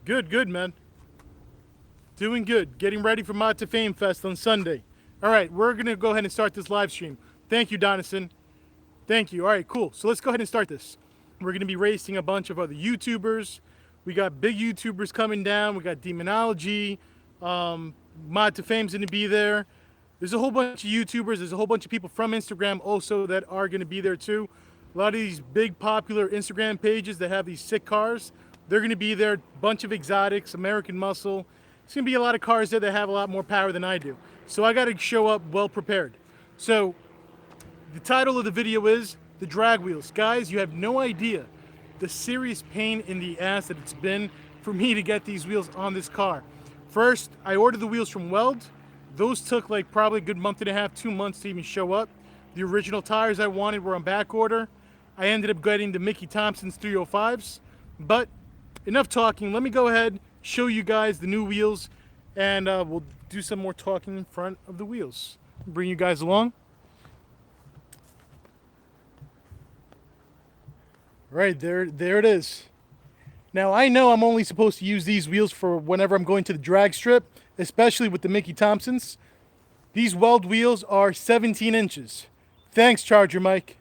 Good, man. Doing good. Getting ready for Mod to Fame Fest on Sunday. All right, we're going to go ahead and start this live stream. Thank you, Donison. Thank you. All right, cool. So let's go ahead and start this. We're going to be racing a bunch of other YouTubers. We got big YouTubers coming down. We got Demonology. Mod to Fame's going to be there. There's a whole bunch of YouTubers. There's a whole bunch of people from Instagram also that are going to be there too. A lot of these big popular Instagram pages that have these sick cars, they're going to be there. Bunch of exotics, American Muscle. It's going to be a lot of cars there that have a lot more power than I do. So I got to show up well prepared. So the title of the video is The Drag Wheels. Guys, you have no idea the serious pain in the ass that it's been for me to get these wheels on this car. First, I ordered the wheels from Weld. Those took like probably a good month and a half, 2 months to even show up. The original tires I wanted were on back order. I ended up getting the Mickey Thompson's 305s. But enough talking. Let me go ahead, show you guys the new wheels, and we'll do some more talking in front of the wheels. Bring you guys along. Right, there it is. Now, I know I'm only supposed to use these wheels for whenever I'm going to the drag strip, especially with the Mickey Thompsons. These Weld wheels are 17 inches. Thanks, Charger Mike.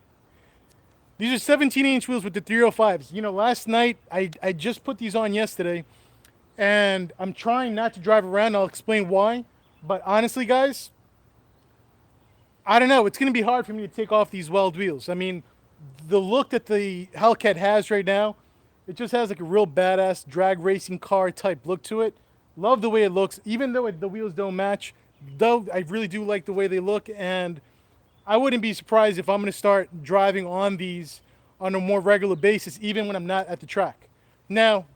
These are 17-inch wheels with the 305s. You know, last night, I just put these on yesterday, and I'm trying not to drive around. I'll explain why. But honestly, guys, I don't know. It's going to be hard for me to take off these Weld wheels. I mean, the look that the Hellcat has right now, it just has like a real badass drag racing car type look to it. Love the way it looks, even though the wheels don't match. Though I really do like the way they look, and I wouldn't be surprised if I'm going to start driving on these on a more regular basis, even when I'm not at the track. Now,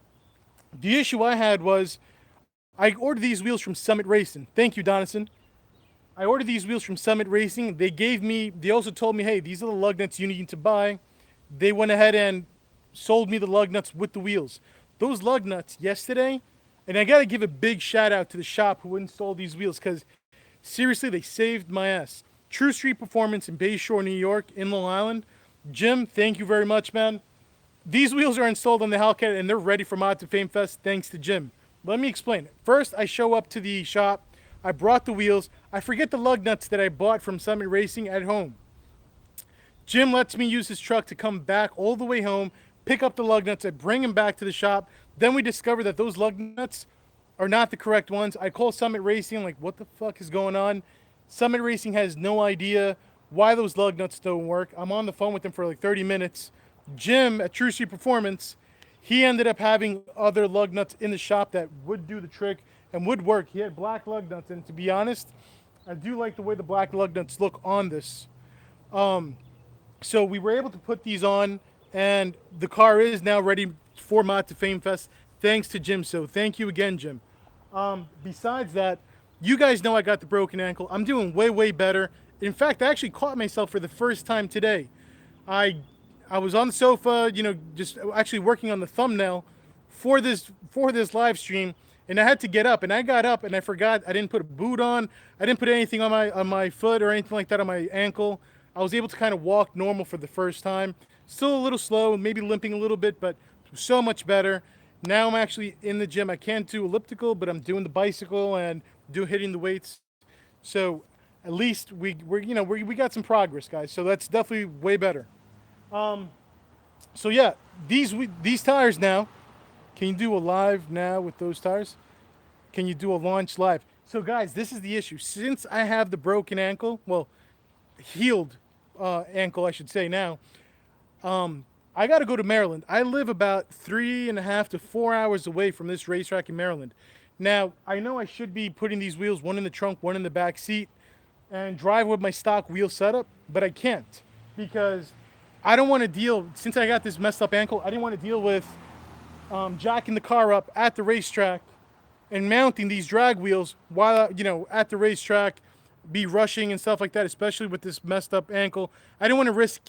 the issue I had was I ordered these wheels from Summit Racing. Thank you, Donison. I ordered these wheels from Summit Racing. They also told me, hey, these are the lug nuts you need to buy. They went ahead and sold me the lug nuts with the wheels. Those lug nuts yesterday, and I got to give a big shout out to the shop who installed these wheels, because seriously, they saved my ass. True Street Performance in Bayshore, New York, in Long Island. Jim, thank you very much, man. These wheels are installed on the Hellcat, and they're ready for Mod to Fame Fest, thanks to Jim. Let me explain. First, I show up to the shop. I brought the wheels. I forget the lug nuts that I bought from Summit Racing at home. Jim lets me use his truck to come back all the way home, pick up the lug nuts. I bring them back to the shop. Then we discover that those lug nuts are not the correct ones. I call Summit Racing, like, what the fuck is going on? Summit Racing has no idea why those lug nuts don't work. I'm on the phone with them for like 30 minutes. Jim at True Street Performance, he ended up having other lug nuts in the shop that would do the trick and would work. He had black lug nuts, and to be honest, I do like the way the black lug nuts look on this. So we were able to put these on, and the car is now ready for Mod to Fame Fest, thanks to Jim. So thank you again, Jim. Besides that, you guys know I got the broken ankle. I'm doing way better. In fact, I actually caught myself for the first time today. I was on the sofa, you know, just actually working on the thumbnail for this live stream, and I had to get up. And I got up, and I forgot I didn't put a boot on. I didn't put anything on my foot or anything like that on my ankle. I was able to kind of walk normal for the first time. Still a little slow, maybe limping a little bit, but so much better. Now I'm actually in the gym. I can't do elliptical, but I'm doing the bicycle and hitting the weights. So at least we got some progress, guys. So that's definitely way better. So yeah, these tires now. Can you do a live now with those tires? Can you do a launch live? So guys, this is the issue. Since I have the broken ankle, well, healed ankle, I should say now. I got to go to Maryland. I live about 3.5 to 4 hours away from this racetrack in Maryland. Now, I know I should be putting these wheels, one in the trunk, one in the back seat, and drive with my stock wheel setup, but I can't because I don't want to deal, since I got this messed up ankle, I didn't want to deal with jacking the car up at the racetrack and mounting these drag wheels while, at the racetrack, be rushing and stuff like that, especially with this messed up ankle. I didn't want to risk,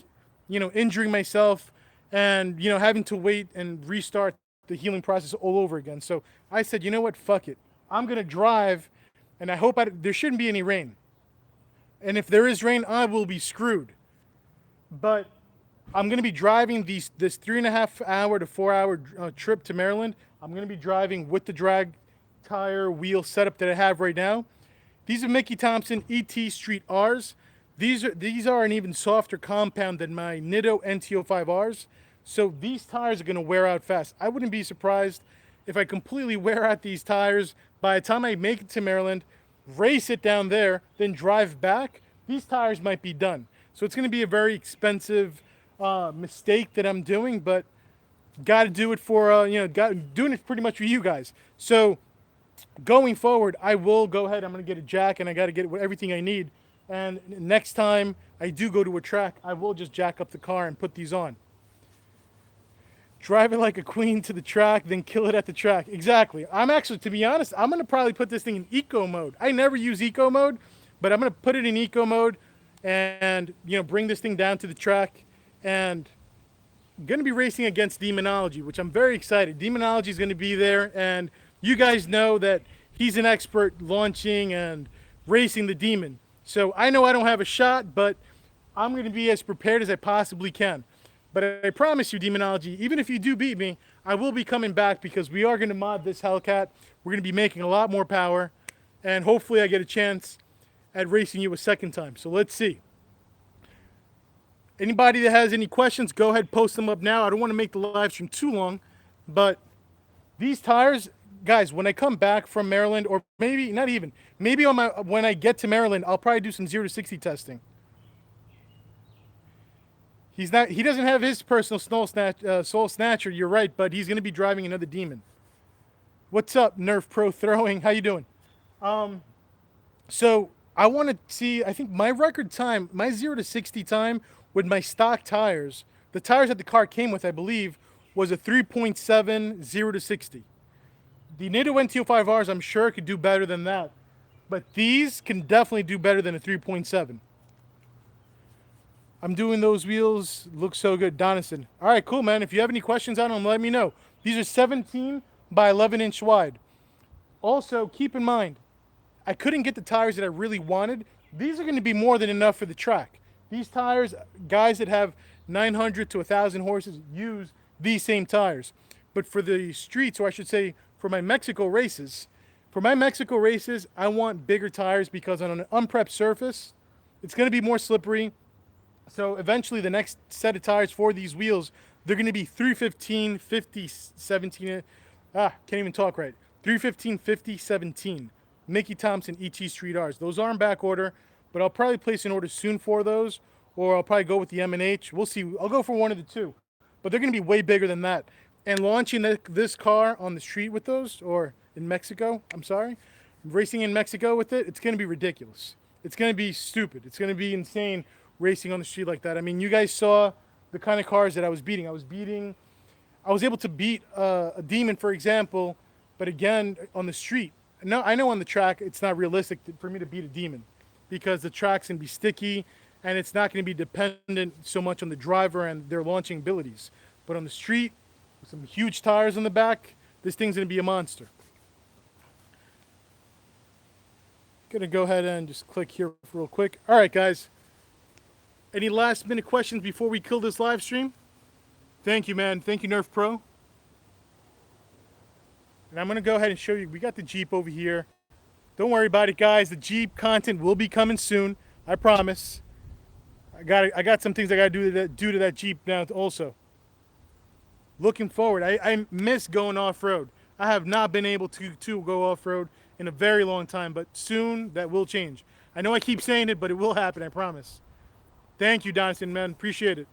injuring myself and, having to wait and restart the healing process all over again. So I said, you know what, fuck it. I'm going to drive, and I hope there shouldn't be any rain. And if there is rain, I will be screwed. But I'm going to be driving this 3.5 hour to 4 hour trip to Maryland. I'm going to be driving with the drag tire wheel setup that I have right now. These are Mickey Thompson ET Street Rs. These are an even softer compound than my Nitto NT05Rs. So these tires are going to wear out fast. I wouldn't be surprised if I completely wear out these tires by the time I make it to Maryland, race it down there, then drive back. These tires might be done. So it's going to be a very expensive mistake that I'm doing, but got to do it for doing it pretty much for you guys. So going forward, I will go ahead. I'm going to get a jack, and I got to get everything I need. And next time I do go to a track, I will just jack up the car and put these on. Drive it like a queen to the track, then kill it at the track. Exactly. I'm actually, to be honest, I'm going to probably put this thing in eco mode. I never use eco mode, but I'm going to put it in eco mode and, bring this thing down to the track. And I'm going to be racing against Demonology, which I'm very excited. Demonology is going to be there, and you guys know that he's an expert launching and racing the Demon. So I know I don't have a shot, but I'm going to be as prepared as I possibly can. But I promise you, Demonology, even if you do beat me, I will be coming back because we are going to mod this Hellcat. We're going to be making a lot more power, and hopefully I get a chance at racing you a second time. So let's see. Anybody that has any questions, go ahead, post them up now. I don't want to make the live stream too long, but these tires, guys, when I come back from Maryland, or maybe not even, maybe when I get to Maryland, I'll probably do some 0 to 60 testing. He doesn't have his personal soul snatcher, you're right, but he's going to be driving another Demon. What's up, Nerf Pro Throwing? How you doing? So I want to see, I think my record time, my 0 to 60 time with my stock tires, the tires that the car came with, I believe, was a 3.7 0 to 60. The Nitto NT05Rs, I'm sure, could do better than that. But these can definitely do better than a 3.7. I'm doing those wheels. Look so good. Donison. All right, cool, man. If you have any questions on them, let me know. These are 17 by 11 inch wide. Also, keep in mind, I couldn't get the tires that I really wanted. These are going to be more than enough for the track. These tires, guys that have 900 to 1,000 horses use these same tires. But for the streets, or I should say for my Mexico races, I want bigger tires because on an unprepped surface, it's going to be more slippery. So eventually the next set of tires for these wheels, they're going to be 315, 50, 17. Can't even talk right. 315, 50, 17. Mickey Thompson ET Street Rs. Those are in back order, but I'll probably place an order soon for those, or I'll probably go with the M&H. We'll see. I'll go for one of the two, but they're going to be way bigger than that. And launching this car on the street with those, or in Mexico, racing in Mexico with it, it's going to be ridiculous. It's going to be stupid. It's going to be insane racing on the street like that. I mean, you guys saw the kind of cars that I was beating. I was able to beat a Demon, for example, but again, on the street. No, I know on the track it's not realistic for me to beat a Demon because the track's going to be sticky and it's not going to be dependent so much on the driver and their launching abilities. But on the street, with some huge tires on the back, this thing's going to be a monster. Going to go ahead and just click here real quick. All right, guys. Any last minute questions before we kill this live stream? Thank you, man. Thank you, Nerf Pro. And I'm going to go ahead and show you. We got the Jeep over here. Don't worry about it, guys. The Jeep content will be coming soon. I promise. I got some things I got to do to that Jeep now also. Looking forward. I miss going off-road. I have not been able to go off-road in a very long time, but soon that will change. I know I keep saying it, but it will happen, I promise. Thank you, Donson, man. Appreciate it.